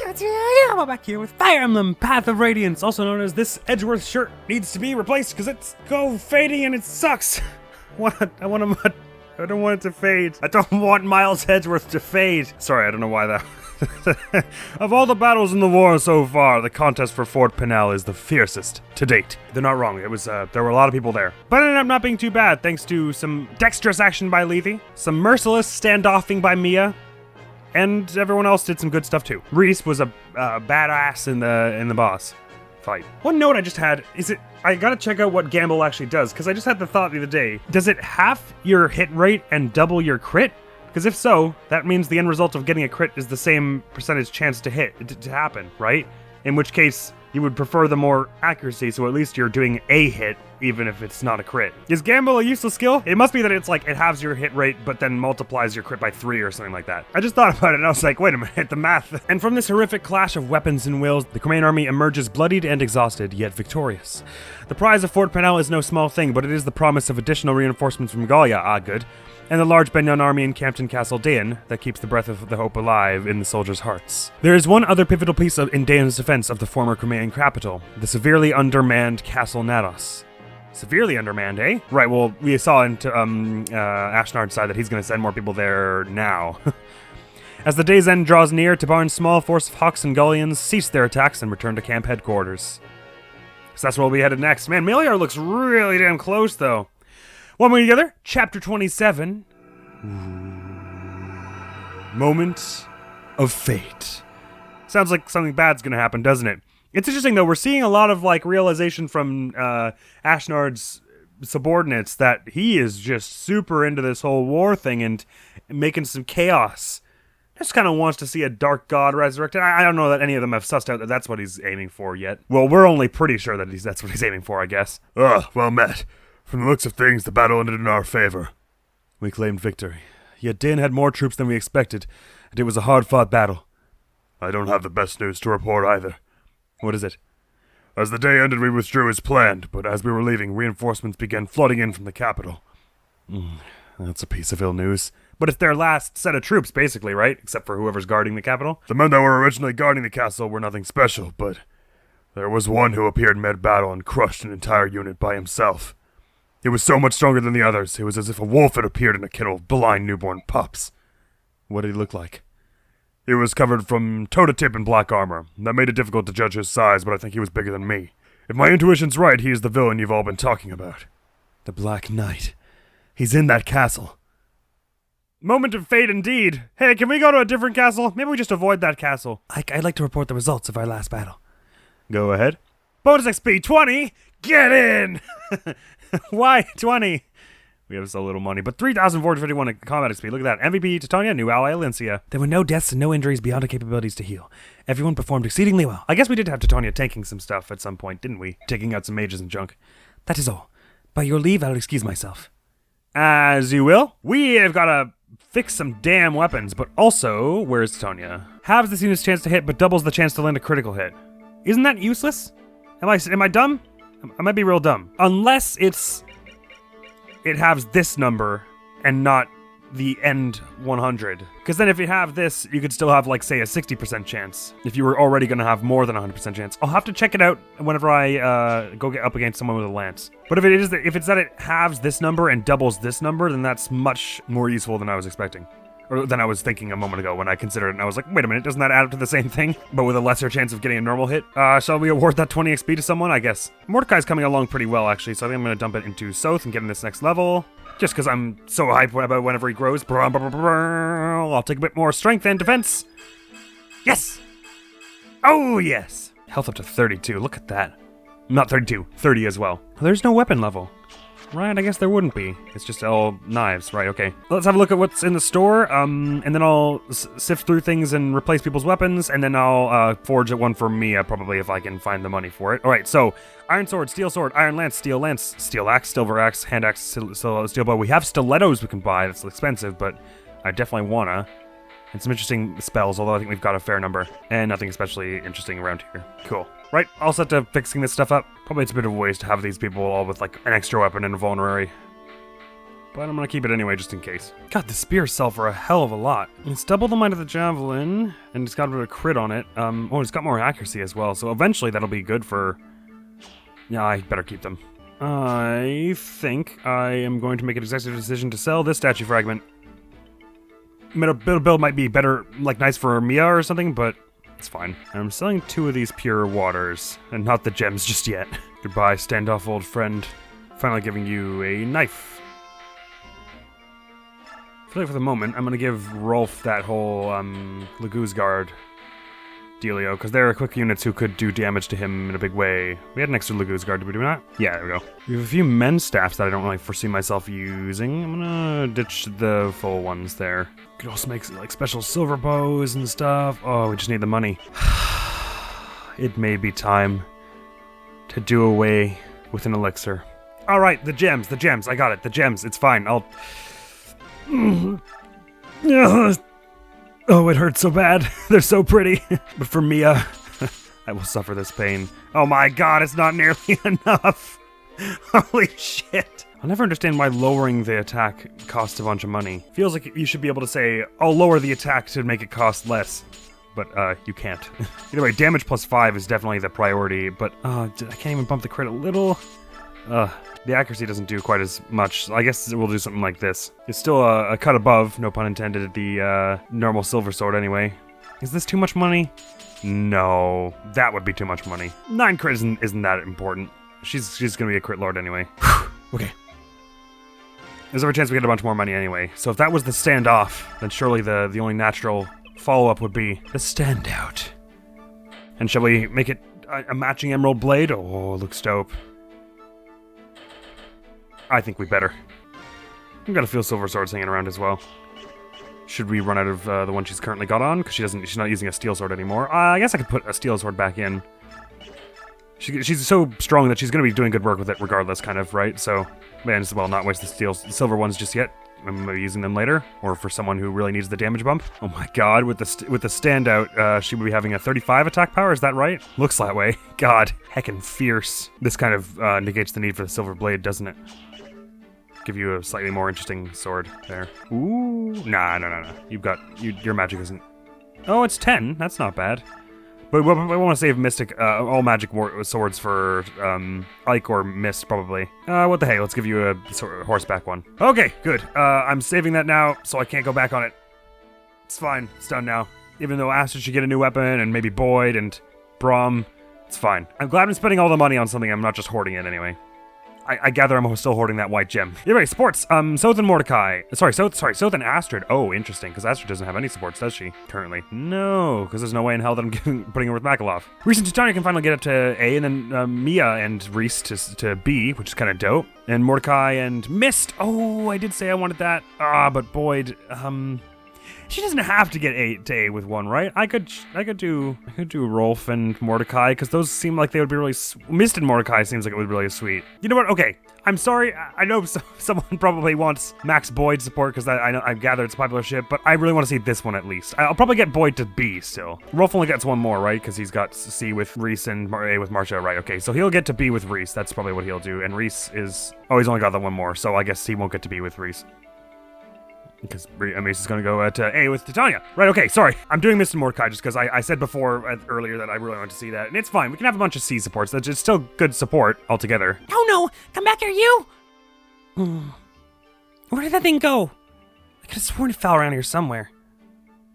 I'm back here with Fire Emblem Path of Radiance, also known as this Edgeworth shirt needs to be replaced because it's fading and it sucks. I don't want it to fade. I don't want Miles Edgeworth to fade. Sorry, I don't know why that... Of all the battles in the war so far, the contest for Fort Pinel is the fiercest to date. They're not wrong. It was there were a lot of people there, but it ended up not being too bad thanks to some dexterous action by Lethe, some merciless standoffing by Mia, and everyone else did some good stuff too. Reese was a badass in the boss fight. One note I just had is I gotta check out what Gamble actually does, because I just had the thought the other day. Does it half your hit rate and double your crit? Because if so, that means the end result of getting a crit is the same percentage chance to happen, right? In which case, you would prefer the more accuracy, so at least you're doing a hit, even if it's not a crit. Is Gamble a useless skill? It must be that it's like, it halves your hit rate, but then multiplies your crit by 3 or something like that. I just thought about it and I was like, wait a minute, the math. And from this horrific clash of weapons and wills, the Cremain army emerges bloodied and exhausted, yet victorious. The prize of Fort Pinel is no small thing, but it is the promise of additional reinforcements from Gallia, good, and the large Benyon army encamped in Castle Daein that keeps the breath of the hope alive in the soldiers' hearts. There is one other pivotal piece in Daein's defense of the former Cremain capital, the severely undermanned Castle Nados. Severely undermanned, eh? Right, well, we saw into Ashnard's side that he's going to send more people there now. As the day's end draws near, Tabarn's small force of Hawks and Gullians cease their attacks and return to camp headquarters. So that's where we'll be headed next. Man, Meliar looks really damn close, though. One way together, Chapter 27. Moment of Fate. Sounds like something bad's gonna happen, doesn't it? It's interesting, though. We're seeing a lot of, realization from Ashnard's subordinates that he is just super into this whole war thing and making some chaos. Just kind of wants to see a dark god resurrected. I don't know that any of them have sussed out that that's what he's aiming for yet. Well, we're only pretty sure that that's what he's aiming for, I guess. Well met. From the looks of things, the battle ended in our favor. We claimed victory. Yet Daein had more troops than we expected, and it was a hard-fought battle. I don't have the best news to report either. What is it? As the day ended, we withdrew as planned, but as we were leaving, reinforcements began flooding in from the capital. That's a piece of ill news. But it's their last set of troops, basically, right? Except for whoever's guarding the capital? The men that were originally guarding the castle were nothing special, but there was one who appeared mid-battle and crushed an entire unit by himself. He was so much stronger than the others, it was as if a wolf had appeared in a kennel of blind newborn pups. What did he look like? He was covered from toe to tip in black armor. That made it difficult to judge his size, but I think he was bigger than me. If my intuition's right, he is the villain you've all been talking about. The Black Knight. He's in that castle. Moment of fate indeed. Hey, can we go to a different castle? Maybe we just avoid that castle. I'd like to report the results of our last battle. Go ahead. Bonus XP 20! Get in! Why 20? We have so little money, but 3,451 in combat XP. Look at that. MVP Titania, new ally Alincia. There were no deaths and no injuries beyond our capabilities to heal. Everyone performed exceedingly well. I guess we did have Titania tanking some stuff at some point, didn't we? Taking out some mages and junk. That is all. By your leave, I'll excuse myself. As you will. We have got to fix some damn weapons, but also, where's Titania? Halves the unit's chance to hit, but doubles the chance to land a critical hit. Isn't that useless? Am I dumb? I might be real dumb. Unless it has this number and not the end 100. Because then if you have this, you could still have, say, a 60% chance. If you were already going to have more than 100% chance. I'll have to check it out whenever I go get up against someone with a lance. But if it's that it halves this number and doubles this number, then that's much more useful than I was expecting. Or than I was thinking a moment ago when I considered it, and I was like, wait a minute, doesn't that add up to the same thing? But with a lesser chance of getting a normal hit? Shall we award that 20 XP to someone? I guess. Mordecai's coming along pretty well, actually, so I think I'm going to dump it into Soth and get in this next level. Just because I'm so hyped about whenever he grows. I'll take a bit more strength and defense. Yes! Oh, yes! Health up to 32, look at that. Not 32, 30 as well. There's no weapon level. Right, I guess there wouldn't be. It's just all knives, right, okay. Let's have a look at what's in the store, and then I'll sift through things and replace people's weapons, and then I'll forge one for Mia, probably, if I can find the money for it. Alright, so, iron sword, iron lance, steel axe, silver axe, hand axe, steel bow. We have stilettos we can buy, that's expensive, but I definitely wanna. And some interesting spells, although I think we've got a fair number. And nothing especially interesting around here. Cool. Right, all set to fixing this stuff up. Probably it's a bit of a waste to have these people all with an extra weapon and a vulnerary. but I'm gonna keep it anyway just in case. God, the spears sell for a hell of a lot. It's double the might of the javelin, and it's got a bit of crit on it. Oh, it's got more accuracy as well, so eventually that'll be good for... Yeah, I better keep them. I think I am going to make an executive decision to sell this statue fragment. Build might be better, like nice for Mia or something, but it's fine. I'm selling 2 of these pure waters, and not the gems just yet. Goodbye, standoff old friend. Finally giving you a knife. I feel like for the moment, I'm gonna give Rolf that whole, Laguz Guard dealio, because there are quick units who could do damage to him in a big way. We had an extra Laguz Guard, did we do that? Yeah, there we go. We have a few men's staffs that I don't really foresee myself using. I'm gonna ditch the full ones there. Could also make, like, special silver bows and stuff. Oh, we just need the money. It may be time to do away with an elixir. Alright, the gems, I got it, the gems, it's fine, I'll... Oh, it hurts so bad, they're so pretty. But for Mia, I will suffer this pain. Oh my god, it's not nearly enough. Holy shit. I'll never understand why lowering the attack costs a bunch of money. Feels like you should be able to say, I'll lower the attack to make it cost less. But, you can't. Either way, damage plus 5 is definitely the priority, but, I can't even bump the crit a little. The accuracy doesn't do quite as much. I guess we'll do something like this. It's still a cut above, no pun intended, the, normal silver sword anyway. Is this too much money? No, that would be too much money. 9 crit isn't that important. She's gonna be a crit lord anyway. Okay. There's every chance we get a bunch more money anyway. So if that was the standoff, then surely the only natural follow-up would be the standout. And shall we make it a matching emerald blade? Oh, looks dope. I think we better. We've got a few silver swords hanging around as well. Should we run out of the one she's currently got on? Because she's not using a steel sword anymore. I guess I could put a steel sword back in. She's so strong that she's going to be doing good work with it regardless, kind of, right? So, man, as well not waste the silver ones just yet. I'm using them later, or for someone who really needs the damage bump. Oh my god, with the standout, she would be having a 35 attack power, is that right? Looks that way. God, heckin' fierce. This kind of negates the need for the silver blade, doesn't it? Give you a slightly more interesting sword there. Ooh, nah, no. Your magic isn't... Oh, it's 10, that's not bad. But we want to save Mystic, all magic swords for, Ike or Mist, probably. What the hey, let's give you a horseback one. Okay, good. I'm saving that now, so I can't go back on it. It's fine, it's done now. Even though Ashnard should get a new weapon, and maybe Boyd and Brom, it's fine. I'm glad I'm spending all the money on something, I'm not just hoarding it anyway. I gather I'm still hoarding that white gem. Anyway, sports. Soth and Mordecai. Soth and Ashnard. Oh, interesting, because Ashnard doesn't have any supports, does she? Currently. No, because there's no way in hell that I'm putting her with Makalov. Reese and Titania can finally get up to A, and then Mia and Reese to B, which is kind of dope. And Mordecai and Mist. Oh, I did say I wanted that. But Boyd, she doesn't have to get A with one, right? I could do Rolf and Mordecai, because those seem like they would be really... Mist and Mordecai seems like it would be really sweet. You know what? Okay, I'm sorry. I know someone probably wants Max Boyd support, because I gather it's a popular ship, but I really want to see this one at least. I'll probably get Boyd to B still. Rolf only gets one more, right? Because he's got C with Reese and A with Marcia, right? Okay, so he'll get to B with Reese. That's probably what he'll do. And Reese is... Oh, he's only got the one more, so I guess he won't get to B with Reese. Because Reese is going to go to A with Titania. Right, okay, sorry. I'm doing Mist and Mordecai just because I said before earlier that I really want to see that. And it's fine. We can have a bunch of C supports. It's still good support altogether. Oh no! Come back here, you! Where did that thing go? I could have sworn it fell around here somewhere.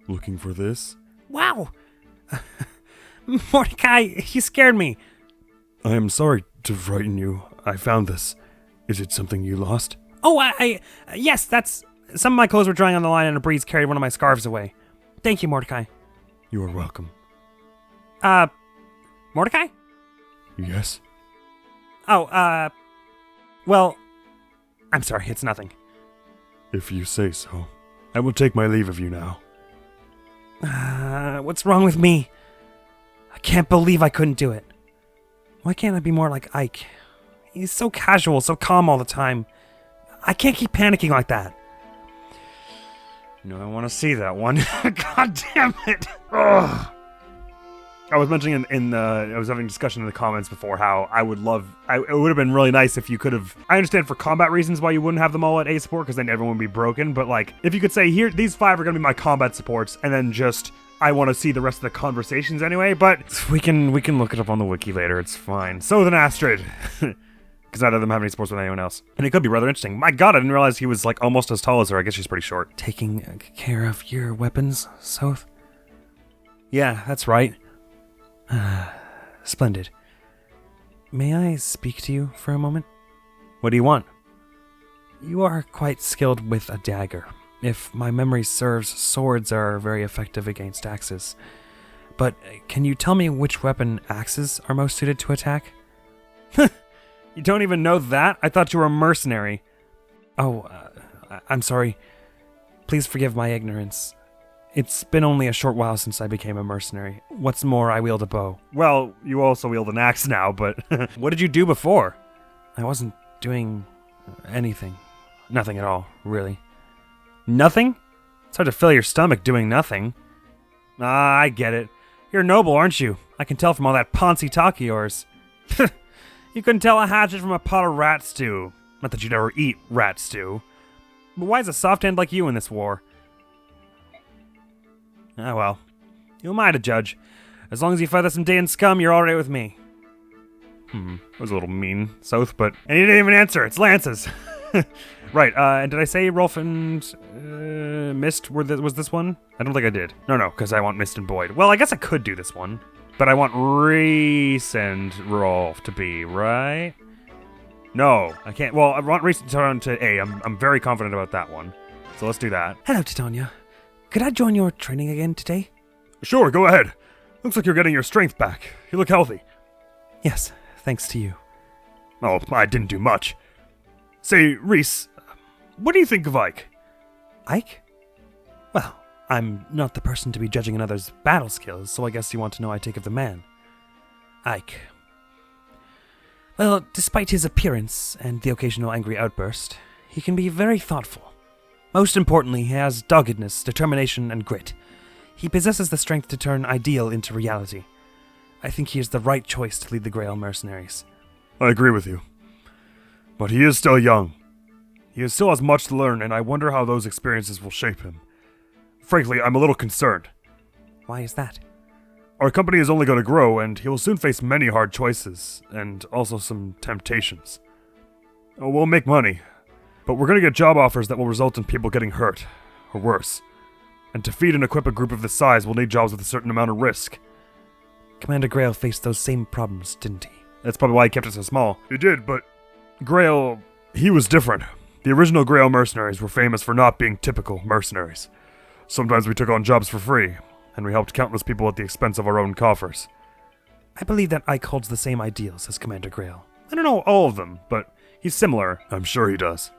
Looking for this? Wow! Mordecai, you scared me. I am sorry to frighten you. I found this. Is it something you lost? Oh, yes, that's... Some of my clothes were drying on the line and a breeze carried one of my scarves away. Thank you, Mordecai. You are welcome. Mordecai? Yes? Oh, well, I'm sorry, it's nothing. If you say so. I will take my leave of you now. What's wrong with me? I can't believe I couldn't do it. Why can't I be more like Ike? He's so casual, so calm all the time. I can't keep panicking like that. No, I want to see that one. God damn it! Ugh. I was mentioning I was having a discussion in the comments before how it would have been really nice if you could have, I understand for combat reasons why you wouldn't have them all at A support, because then everyone would be broken, but like, if you could say, here, these 5 are going to be my combat supports, and then just, I want to see the rest of the conversations anyway, but we can look it up on the wiki later, it's fine. So then Astrid, because neither of them have any sports with anyone else. And it could be rather interesting. My god, I didn't realize he was like almost as tall as her. I guess she's pretty short. Taking care of your weapons, Soth? Yeah, that's right. Splendid. May I speak to you for a moment? What do you want? You are quite skilled with a dagger. If my memory serves, swords are very effective against axes. But can you tell me which weapon axes are most suited to attack? You don't even know that? I thought you were a mercenary. Oh, I'm sorry. Please forgive my ignorance. It's been only a short while since I became a mercenary. What's more, I wield a bow. Well, you also wield an axe now, but what did you do before? I wasn't doing anything. Nothing at all, really. Nothing? It's hard to fill your stomach doing nothing. Ah, I get it. You're noble, aren't you? I can tell from all that poncy talk of yours. You couldn't tell a hatchet from a pot of rat stew. Not that you'd ever eat rat stew. But why is a soft hand like you in this war? Ah, well. Who am I to judge? As long as you feather some Dayan scum, you're alright with me. That was a little mean, South, but... And you didn't even answer, it's lances! Right, and did I say Rolf and Mist was this one? I don't think I did. No, because I want Mist and Boyd. Well, I guess I could do this one. But I want Reese and Rolf to be, right? No, I can't. Well, I want Reese to turn to A. I'm very confident about that one. So let's do that. Hello, Titania. Could I join your training again today? Sure, go ahead. Looks like you're getting your strength back. You look healthy. Yes, thanks to you. Oh, I didn't do much. Say, Reese, what do you think of Ike? Ike? Well, I'm not the person to be judging another's battle skills, so I guess you want to know I take of the man. Ike. Well, despite his appearance and the occasional angry outburst, he can be very thoughtful. Most importantly, he has doggedness, determination, and grit. He possesses the strength to turn ideal into reality. I think he is the right choice to lead the Grail mercenaries. I agree with you. But he is still young. He still has much to learn, and I wonder how those experiences will shape him. Frankly, I'm a little concerned. Why is that? Our company is only going to grow, and he will soon face many hard choices, and also some temptations. We'll make money, but we're going to get job offers that will result in people getting hurt, or worse. And to feed and equip a group of this size, we'll need jobs with a certain amount of risk. Commander Grail faced those same problems, didn't he? That's probably why he kept it so small. He did, but Grail, he was different. The original Grail mercenaries were famous for not being typical mercenaries. Sometimes we took on jobs for free, and we helped countless people at the expense of our own coffers. I believe that Ike holds the same ideals as Commander Grail. I don't know all of them, but he's similar. I'm sure he does.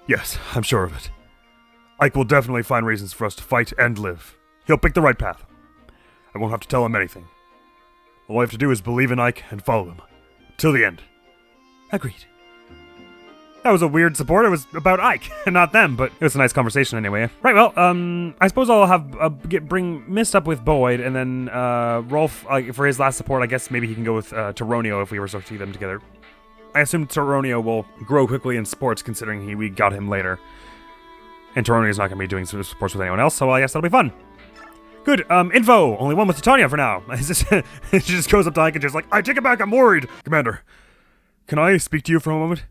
Yes, I'm sure of it. Ike will definitely find reasons for us to fight and live. He'll pick the right path. I won't have to tell him anything. All I have to do is believe in Ike and follow him. Till the end. Agreed. That was a weird support. It was about Ike, and not them, but it was a nice conversation anyway. Right, well, I suppose I'll have bring Mist up with Boyd, and then Rolf, for his last support, I guess maybe he can go with Toronio if we were to see them together. I assume Toronio will grow quickly in sports, considering we got him later. And Toronio's not going to be doing sports with anyone else, so I guess that'll be fun. Good, info! Only one with Titania for now. She just goes up to Ike and just like, I take it back, I'm worried! Commander, can I speak to you for a moment?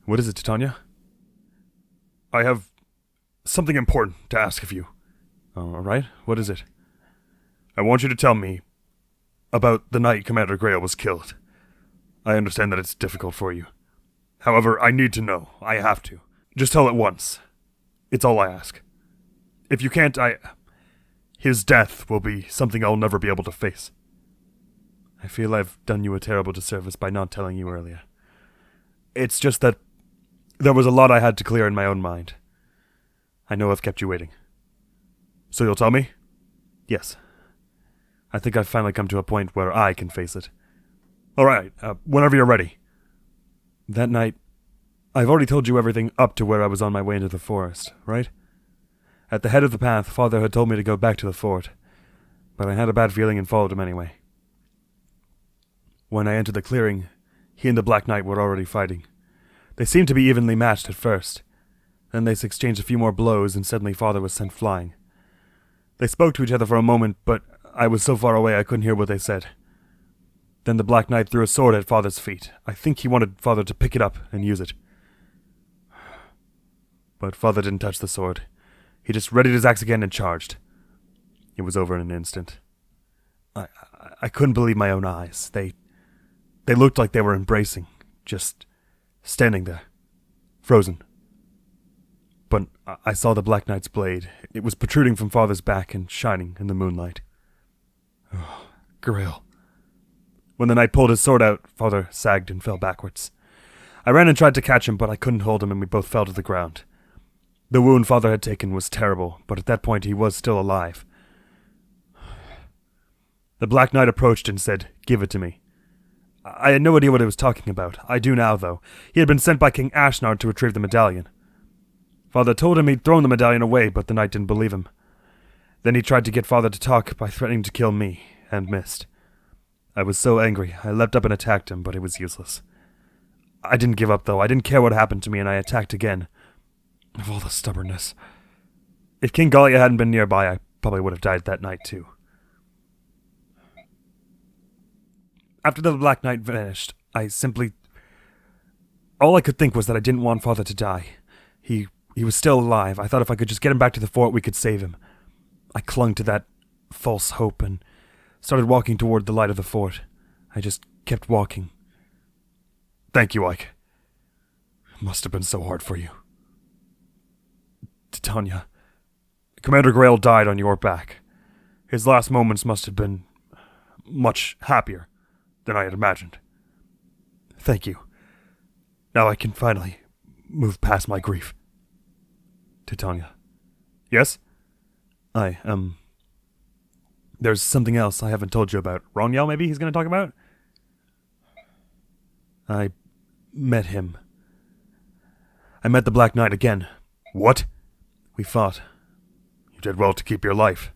What is it, Titania? I have something important to ask of you. All right, what is it? I want you to tell me about the night Commander Grail was killed. I understand that it's difficult for you. However, I need to know. I have to. Just tell it once. It's all I ask. If you can't, his death will be something I'll never be able to face. I feel I've done you a terrible disservice by not telling you earlier. It's just that there was a lot I had to clear in my own mind. I know I've kept you waiting. So you'll tell me? Yes. I think I've finally come to a point where I can face it. All right, whenever you're ready. That night, I've already told you everything up to where I was on my way into the forest, right? At the head of the path, Father had told me to go back to the fort. but I had a bad feeling and followed him anyway. When I entered the clearing, he and the Black Knight were already fighting. They seemed to be evenly matched at first. Then they exchanged a few more blows, and suddenly Father was sent flying. They spoke to each other for a moment, but I was so far away I couldn't hear what they said. Then the Black Knight threw a sword at Father's feet. I think he wanted Father to pick it up and use it. But Father didn't touch the sword. He just readied his axe again and charged. It was over in an instant. I couldn't believe my own eyes. They looked like they were embracing, just standing there, frozen. But I saw the Black Knight's blade. It was protruding from Father's back and shining in the moonlight. Oh, Grail. When the knight pulled his sword out, Father sagged and fell backwards. I ran and tried to catch him, but I couldn't hold him, and we both fell to the ground. The wound Father had taken was terrible, but at that point he was still alive. The Black Knight approached and said, "Give it to me." I had no idea what he was talking about. I do now, though. He had been sent by King Ashnard to retrieve the medallion. Father told him he'd thrown the medallion away, but the knight didn't believe him. Then he tried to get Father to talk by threatening to kill me, and missed. I was so angry, I leapt up and attacked him, but it was useless. I didn't give up, though. I didn't care what happened to me, and I attacked again. Of all the stubbornness. If King Gallia hadn't been nearby, I probably would have died that night, too. After the Black Knight vanished, all I could think was that I didn't want Father to die. He was still alive. I thought if I could just get him back to the fort, we could save him. I clung to that false hope and started walking toward the light of the fort. I just kept walking. Thank you, Ike. It must have been so hard for you. Titania, Commander Grail died on your back. His last moments must have been much happier than I had imagined. Thank you. Now I can finally move past my grief. Titania. Yes? There's something else I haven't told you about. Roniel, maybe he's going to talk about? I met him. I met the Black Knight again. What? We fought. You did well to keep your life.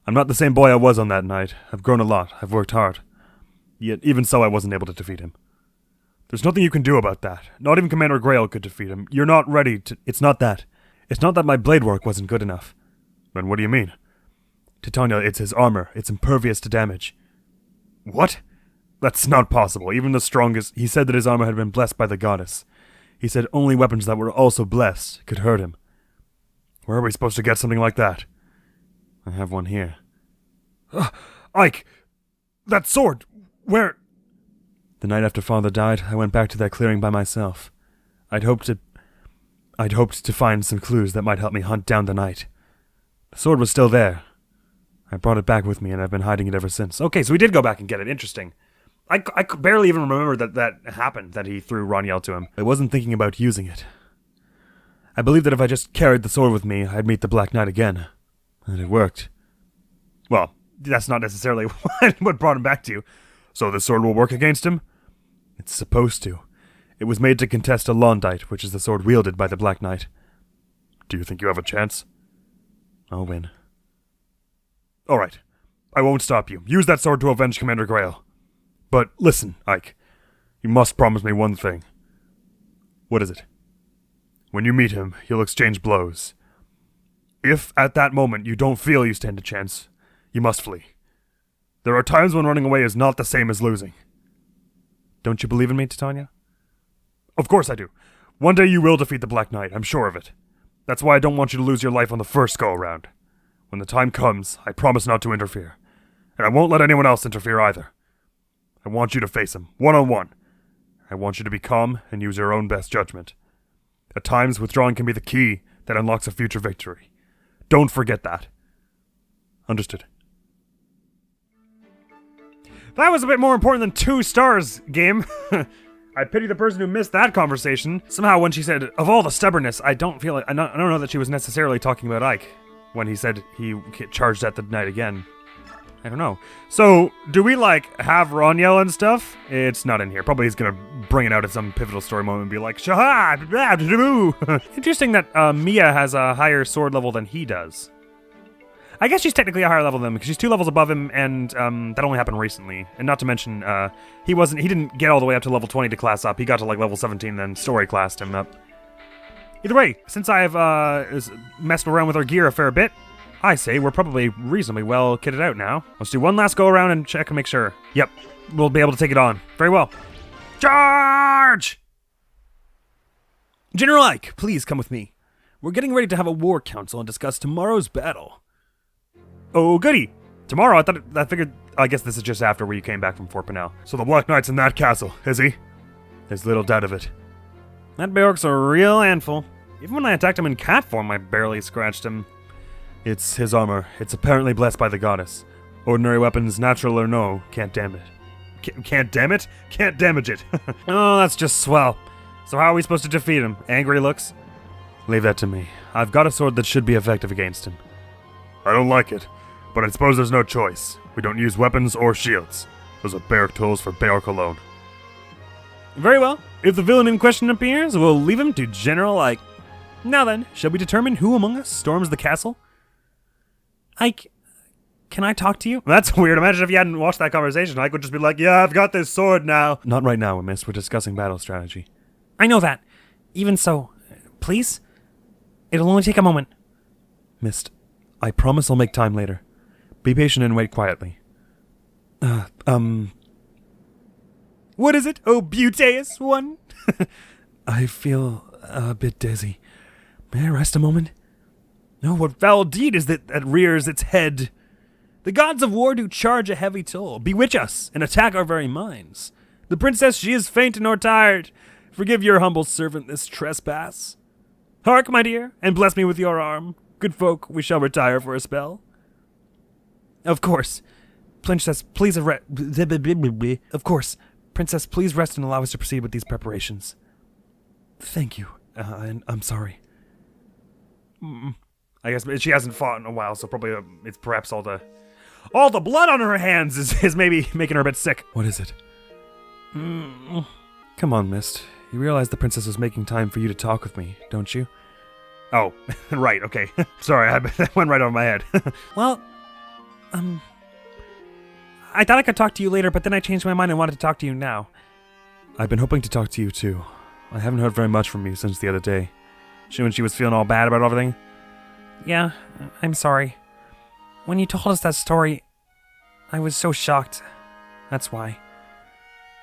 I'm not the same boy I was on that night. I've grown a lot. I've worked hard. Yet, even so, I wasn't able to defeat him. There's nothing you can do about that. Not even Commander Grail could defeat him. You're not ready to... It's not that. It's not that my blade work wasn't good enough. Then what do you mean? Titania, it's his armor. It's impervious to damage. What? That's not possible. Even the strongest... He said that his armor had been blessed by the goddess. He said only weapons that were also blessed could hurt him. Where are we supposed to get something like that? I have one here. Ike! That sword! Where... The night after Father died, I went back to that clearing by myself. I'd hoped to find some clues that might help me hunt down the knight. The sword was still there. I brought it back with me, and I've been hiding it ever since. Okay, so we did go back and get it. Interesting. I could barely even remember that happened, that he threw Roniel to him. I wasn't thinking about using it. I believed that if I just carried the sword with me, I'd meet the Black Knight again. And it worked. Well, that's not necessarily what brought him back to you. So the sword will work against him? It's supposed to. It was made to contest a Londite, which is the sword wielded by the Black Knight. Do you think you have a chance? I'll win. All right. I won't stop you. Use that sword to avenge Commander Grail. But listen, Ike. You must promise me one thing. What is it? When you meet him, you'll exchange blows. If, at that moment, you don't feel you stand a chance, you must flee. There are times when running away is not the same as losing. Don't you believe in me, Titania? Of course I do. One day you will defeat the Black Knight, I'm sure of it. That's why I don't want you to lose your life on the first go-around. When the time comes, I promise not to interfere. And I won't let anyone else interfere either. I want you to face him, one-on-one. I want you to be calm and use your own best judgment. At times, withdrawing can be the key that unlocks a future victory. Don't forget that. Understood. That was a bit more important than 2 stars, game. I pity the person who missed that conversation. Somehow when she said, of all the stubbornnness, I don't know that she was necessarily talking about Ike. When he said he charged at the night again. I don't know. So, do we, have Roniel and stuff? It's not in here. Probably he's gonna bring it out at some pivotal story moment and be like, Shaha! Interesting that Mia has a higher sword level than he does. I guess she's technically a higher level than him, because she's 2 levels above him, and that only happened recently. And not to mention, he didn't get all the way up to level 20 to class up. He got to like level 17, then story classed him up. Either way, since I've messed around with our gear a fair bit, I say we're probably reasonably well kitted out now. Let's do one last go around and check and make sure. Yep, we'll be able to take it on. Very well. Charge! General Ike, please come with me. We're getting ready to have a war council and discuss tomorrow's battle. Oh, goody. Tomorrow? I figured, I guess this is just after where you came back from Fort Pinel. So the Black Knight's in that castle, is he? There's little doubt of it. That Beork's a real handful. Even when I attacked him in cat form, I barely scratched him. It's his armor. It's apparently blessed by the goddess. Ordinary weapons, natural or no, can't damage it. Can't damn it? Can't damage it. Oh, that's just swell. So how are we supposed to defeat him? Angry looks? Leave that to me. I've got a sword that should be effective against him. I don't like it, but I suppose there's no choice. We don't use weapons or shields. Those are Beork tools for Beork alone. Very well. If the villain in question appears, we'll leave him to General Ike. Now then, shall we determine who among us storms the castle? Ike, can I talk to you? That's weird. Imagine if you hadn't watched that conversation. Ike would just be like, yeah, I've got this sword now. Not right now, miss. We're discussing battle strategy. I know that. Even so, please? It'll only take a moment. Mist, I promise I'll make time later. Be patient and wait quietly. What is it, oh beauteous one? I feel a bit dizzy. May I rest a moment? No, what foul deed is that rears its head? The gods of war do charge a heavy toll, bewitch us, and attack our very minds. The princess, she is faint nor tired. Forgive your humble servant this trespass. Hark, my dear, and bless me with your arm. Good folk, we shall retire for a spell. Of course. Princess, please Of course. Princess, please rest and allow us to proceed with these preparations. Thank you. And I'm sorry. I guess she hasn't fought in a while, so probably it's perhaps all the blood on her hands is maybe making her a bit sick. What is it? Come on, Mist. You realize the princess was making time for you to talk with me, don't you? Oh, right, okay. Sorry, that went right over my head. Well, I thought I could talk to you later, but then I changed my mind and wanted to talk to you now. I've been hoping to talk to you, too. I haven't heard very much from you since the other day. When she was feeling all bad about everything? Yeah, I'm sorry. When you told us that story, I was so shocked. That's why.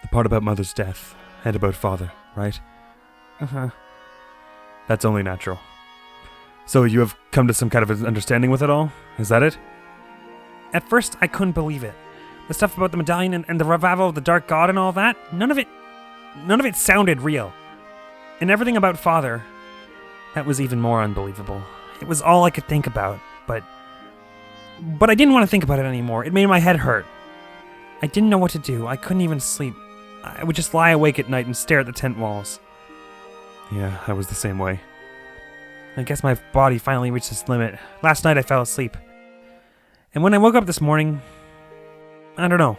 The part about Mother's death, and about Father, right? Uh-huh. That's only natural. So you have come to some kind of an understanding with it all? Is that it? At first, I couldn't believe it. The stuff about the medallion and the revival of the Dark God and all that, none of it sounded real. And everything about Father, that was even more unbelievable. It was all I could think about, but I didn't want to think about it anymore. It made my head hurt. I didn't know what to do. I couldn't even sleep. I would just lie awake at night and stare at the tent walls. Yeah, I was the same way. I guess my body finally reached its limit. Last night I fell asleep. And when I woke up this morning, I don't know.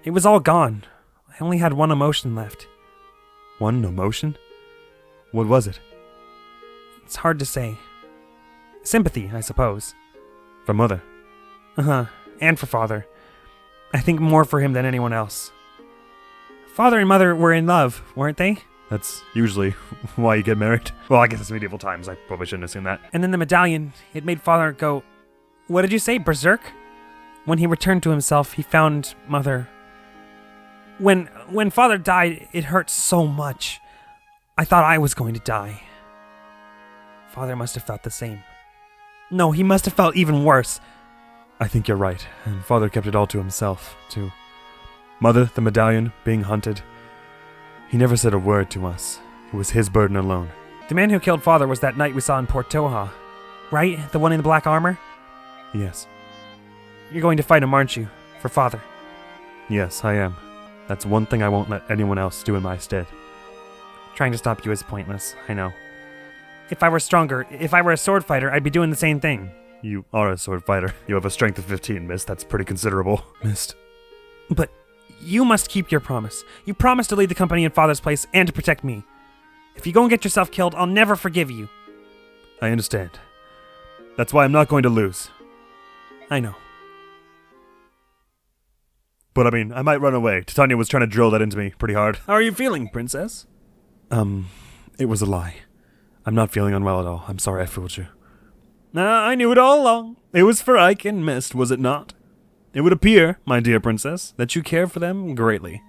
It was all gone. I only had one emotion left. One emotion? What was it? It's hard to say. Sympathy, I suppose. For Mother? Uh-huh. And for Father. I think more for him than anyone else. Father and Mother were in love, weren't they? That's usually why you get married. Well, I guess it's medieval times. I probably shouldn't assume that. And then the medallion, it made Father go, what did you say, berserk? When he returned to himself, he found Mother. When Father died, it hurt so much. I thought I was going to die. Father must have felt the same. No, he must have felt even worse. I think you're right, and Father kept it all to himself, too. Mother, the medallion, being hunted. He never said a word to us. It was his burden alone. The man who killed Father was that knight we saw in Port Toha, right? The one in the black armor? Yes. You're going to fight him, aren't you? For Father? Yes, I am. That's one thing I won't let anyone else do in my stead. Trying to stop you is pointless, I know. If I were stronger, if I were a sword fighter, I'd be doing the same thing. You are a sword fighter. You have a strength of 15, Mist. That's pretty considerable. Mist. But you must keep your promise. You promised to lead the company in Father's place and to protect me. If you go and get yourself killed, I'll never forgive you. I understand. That's why I'm not going to lose. I know. But I mean, I might run away. Titania was trying to drill that into me pretty hard. How are you feeling, princess? It was a lie. I'm not feeling unwell at all. I'm sorry I fooled you. I knew it all along. It was for Ike and Mist, was it not? It would appear, my dear princess, that you care for them greatly.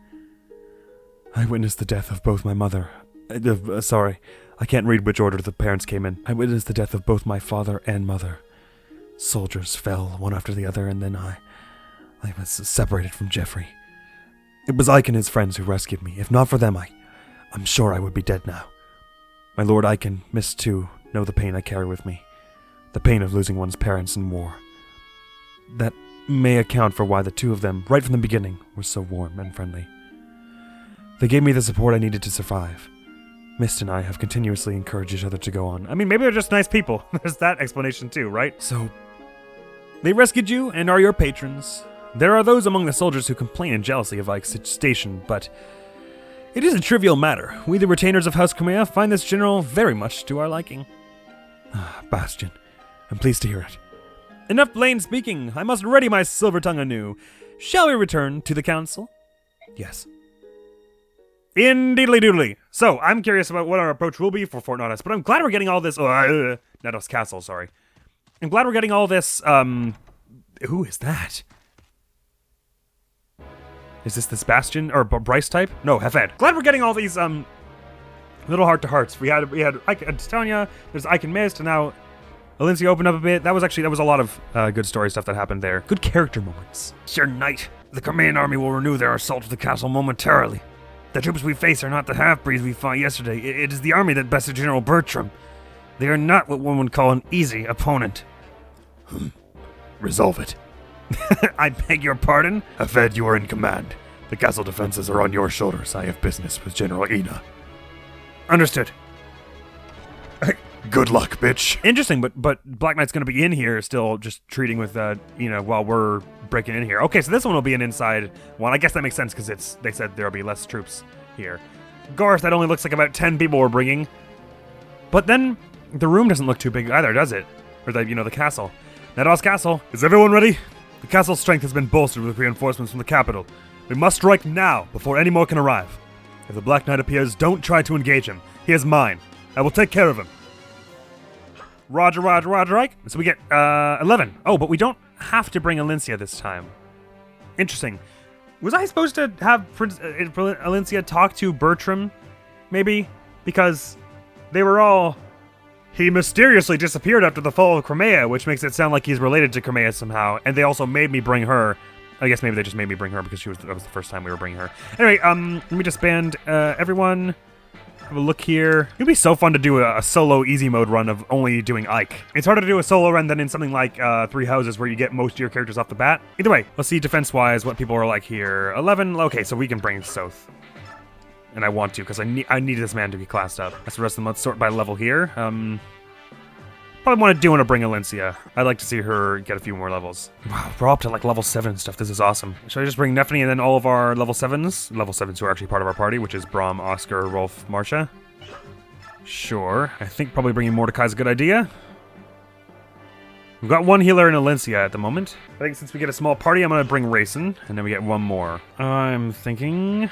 I witnessed the death of both my mother. Sorry, I can't read which order the parents came in. I witnessed the death of both my father and mother. Soldiers fell one after the other, and then I was separated from Jeffrey. It was Ike and his friends who rescued me. If not for them, I'm sure I would be dead now. My lord Ike and Miss too know the pain I carry with me. The pain of losing one's parents in war. That may account for why the two of them, right from the beginning, were so warm and friendly. They gave me the support I needed to survive. Mist and I have continuously encouraged each other to go on. I mean, maybe they're just nice people. There's that explanation too, right? So, they rescued you and are your patrons. There are those among the soldiers who complain in jealousy of Ike's station, but it is a trivial matter. We, the retainers of House Crimea, find this general very much to our liking. Bastion, I'm pleased to hear it. Enough plain speaking. I must ready my silver tongue anew. Shall we return to the council? Yes. Indeedly doodly. So, I'm curious about what our approach will be for Fort Nautis, but I'm glad we're getting all this... Nautis Castle, sorry. I'm glad we're getting all this, Who is that? Is this Bastion or Bryce type? No, Hefed. Glad we're getting all these little heart-to-hearts. We had Ike and Titania, there's Ike and Mist, and now Valencia opened up a bit. That was a lot of good story stuff that happened there. Good character moments. Sir Knight, the Crimean army will renew their assault of the castle momentarily. The troops we face are not the half-breeds we fought yesterday. It is the army that bested General Bertram. They are not what one would call an easy opponent. Resolve it. I beg your pardon? Hafed, you are in command. The castle defenses are on your shoulders. I have business with General Ina. Understood. Good luck, bitch. Interesting, but Black Knight's going to be in here still just treating with, while we're breaking in here. Okay, so this one will be an inside one. I guess that makes sense because they said there'll be less troops here. Garth, that only looks like about 10 people we're bringing. But then the room doesn't look too big either, does it? Or the castle. Nados Castle. Is everyone ready? The castle's strength has been bolstered with reinforcements from the capital. We must strike now before any more can arrive. If the Black Knight appears, don't try to engage him. He is mine. I will take care of him. Roger, Ike. So we get 11. Oh, but we don't have to bring Alencia this time. Interesting. Was I supposed to have Alencia talk to Bertram? Maybe? Because they were all... He mysteriously disappeared after the fall of Crimea, which makes it sound like he's related to Crimea somehow. And they also made me bring her. I guess maybe they just made me bring her because that was the first time we were bringing her. Anyway, let me disband everyone. Have a look here. It'd be so fun to do a solo easy mode run of only doing Ike. It's harder to do a solo run than in something like Three Houses where you get most of your characters off the bat. Either way, let's see defense-wise what people are like here. 11. Okay, so we can bring South. And I want to, because I need this man to be classed up. That's the rest of them. Let's sort by level here. Probably want to bring Alencia. I'd like to see her get a few more levels. Wow, we're up to like level 7 and stuff. This is awesome. Should I just bring Nephany and then all of our level 7s? Level 7s who are actually part of our party, which is Braum, Oscar, Rolf, Marcia. Sure. I think probably bringing Mordecai is a good idea. We've got one healer in Alencia at the moment. I think since we get a small party, I'm going to bring Rayson, and then we get one more. I'm thinking...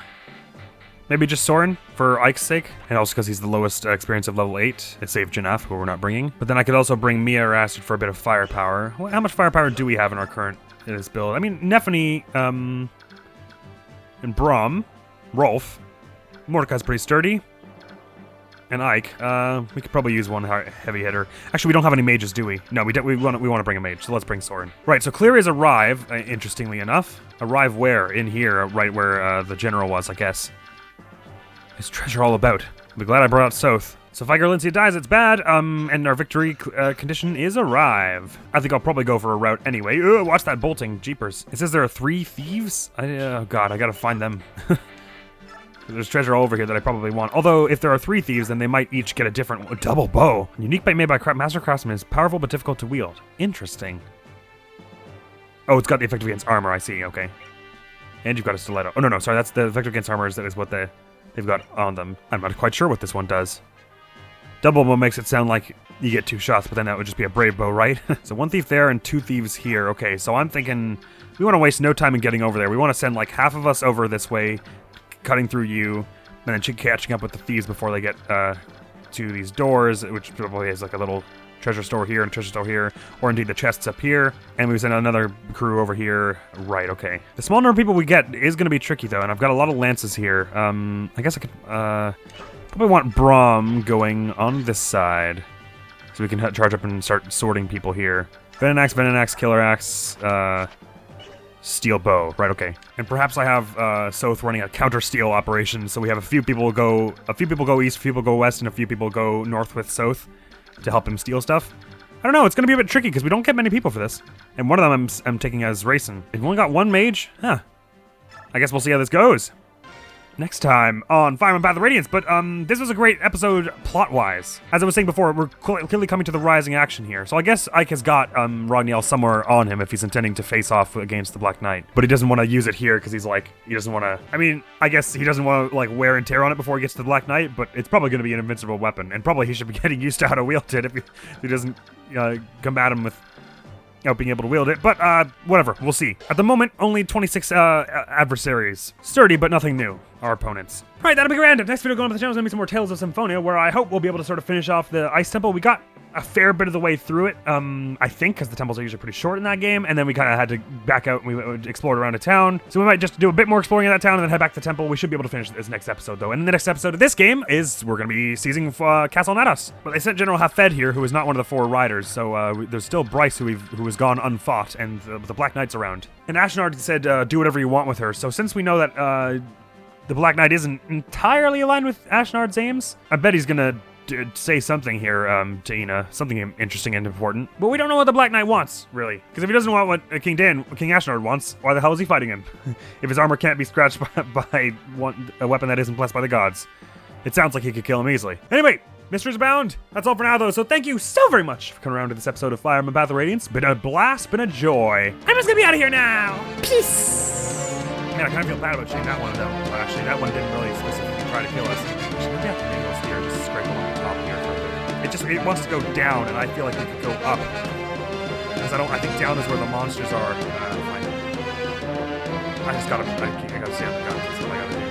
maybe just Soren, for Ike's sake, and also because he's the lowest experience of level 8. It saved Janaf, who we're not bringing. But then I could also bring Mia or Astrid for a bit of firepower. Well, how much firepower do we have in our current in this build? I mean, Nephany, and Braum, Rolf, Mordecai's pretty sturdy, and Ike. We could probably use one heavy hitter. Actually, we don't have any mages, do we? No, we want to bring a mage, so let's bring Soren. Right, so Clear is arrive, interestingly enough. Arrive where? In here, right where the general was, I guess. Is treasure all about? I'll be glad I brought out South. So if Alencia dies, it's bad, and our victory condition is arrive. I think I'll probably go for a route anyway. Watch that bolting, jeepers. It says there are 3 thieves? Oh god, I gotta find them. There's treasure all over here that I probably want. Although, if there are 3 thieves, then they might each get a different double bow. Unique bite made by Master Craftsman is powerful but difficult to wield. Interesting. Oh, it's got the effect against armor, I see, okay. And you've got a stiletto. Oh, no, sorry, that's the effect against armor, that is what they've got on them. I'm not quite sure what this one does. Double bow makes it sound like you get 2 shots, but then that would just be a brave bow, right? So 1 thief there and 2 thieves here. Okay, so I'm thinking we want to waste no time in getting over there. We want to send like half of us over this way, cutting through you, and then catching up with the thieves before they get to these doors, which probably is like a little treasure store here and treasure store here, or indeed the chests up here, and we send another crew over here. Right, okay. The small number of people we get is going to be tricky though, and I've got a lot of lances here. I guess I could probably want Brahm going on this side, so we can charge up and start sorting people here. Venom axe, killer axe, steel bow. Right, okay. And perhaps I have Soth running a counter steal operation, so we have a few people go east, a few people go west, and a few people go north with Soth to help him steal stuff. I don't know, it's gonna be a bit tricky because we don't get many people for this. And one of them I'm taking as Rayson. We've only got 1 mage? Huh. I guess we'll see how this goes next time on Fire Emblem Path of Radiance. But this was a great episode plot-wise. As I was saying before, we're clearly coming to the rising action here. So I guess Ike has got Ragniel somewhere on him if he's intending to face off against the Black Knight. But he doesn't want to use it here because he's like, he doesn't want to... I mean, I guess he doesn't want to like wear and tear on it before he gets to the Black Knight, but it's probably going to be an invincible weapon. And probably he should be getting used to how to wield it if he doesn't combat him with being able to wield it, but whatever, we'll see. At the moment, only 26 adversaries. Sturdy, but nothing new, our opponents. Alright, that'll be grand. Next video going up the channel is going to be some more Tales of Symphonia, where I hope we'll be able to sort of finish off the Ice Temple. We got a fair bit of the way through it, I think, because the temples are usually pretty short in that game, and then we kind of had to back out and we explored around a town. So we might just do a bit more exploring in that town and then head back to the temple. We should be able to finish this next episode, though. And in the next episode of this game is we're going to be seizing Castle Nados. But they sent General Hafed here, who is not one of the 4 riders, so there's still Bryce, who has gone unfought, and the Black Knight's around. And Ashnard said, do whatever you want with her. So since we know that the Black Knight isn't entirely aligned with Ashnard's aims, I bet he's going to say something here to Ina, something interesting and important. But we don't know what the Black Knight wants, really. Because if he doesn't want what King Ashnard wants, why the hell is he fighting him? If his armor can't be scratched by a weapon that isn't blessed by the gods, it sounds like he could kill him easily. Anyway, mysteries abound. That's all for now, though. So thank you so very much for coming around to this episode of Fire Emblem Path of Radiance. Been a blast, been a joy. I'm just gonna be out of here now. Peace. Man, I kind of feel bad about shooting that one, though. Well, actually, that one didn't really specifically try to kill us. Maybe I have to make a spear, just scrape along the top here for a bit. It wants to go down, and I feel like we could go up. Because I think down is where the monsters are. I just gotta, I gotta stay on the guns. That's what I gotta do.